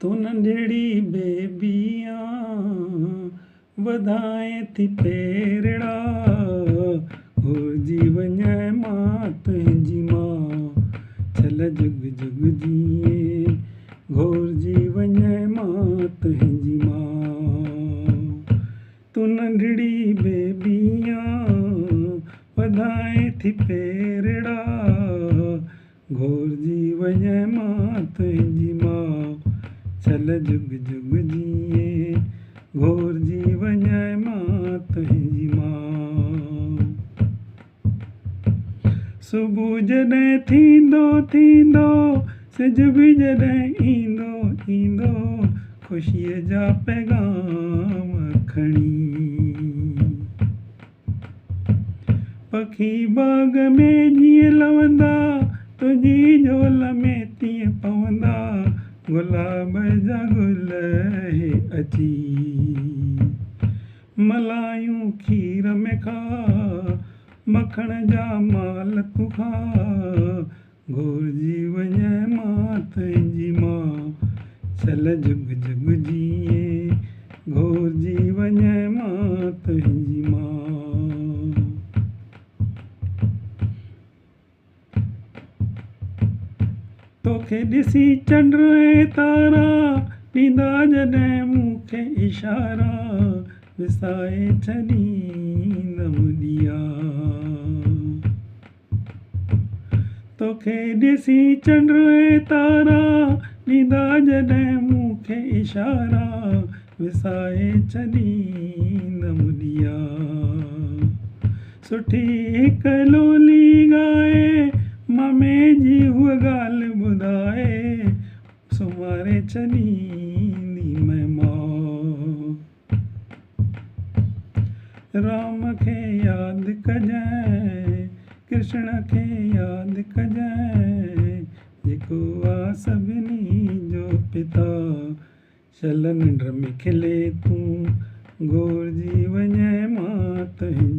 तू नंढड़ी बेबियां वधाए थी पेरड़ा हो जीवन मां तुंहिंजी मां चल जुग जुग जिए घोर जीवन मां तुंहिंजी मां तू नंढड़ी बेबियां वधाए थी पेरड़ा घोर जीवन मां तुंहिंजी मां चल जुग जुग जिए घोर जीवन मां तुंहिंजी मां सुबुह जॾहिं थींदो थींदो सिज बि जॾहिं ईंदो ईंदो ख़ुशीअ जा पैगाम खणी पखी बाग़ में जीअं लवंदा तुंहिंजी झोल में तीअं पवंदा गुलाब जा गुल हे अची मलायूं खीर में खा मखण जा माल तूं खा घोर जीवन मां तुंहिंजी मां चल जुग जुग जिए घोर जीवन मां तुंहिंजी मां तोखे ॾिसी चंड ऐं तारा ॾींदा जॾहिं मूंखे इशारा विसाए छॾींदमि ॾिया तोखे ॾिसी चंड ऐं तारा ॾींदा जॾहिं मूंखे इशारा विसाए छॾींदमि ॾिया सुठी हिकु लोली ॻाए मामे जी उहा ॻाल्हि ॿुधाए सुम्हारे छॾींदी मैं मां राम खे यादि कजांइ कृष्ण खे यादि कजांइ जेको आहे सभिनी जो पिता चल निंड में खिले तूं घोर जीवन मां तुंहिंजी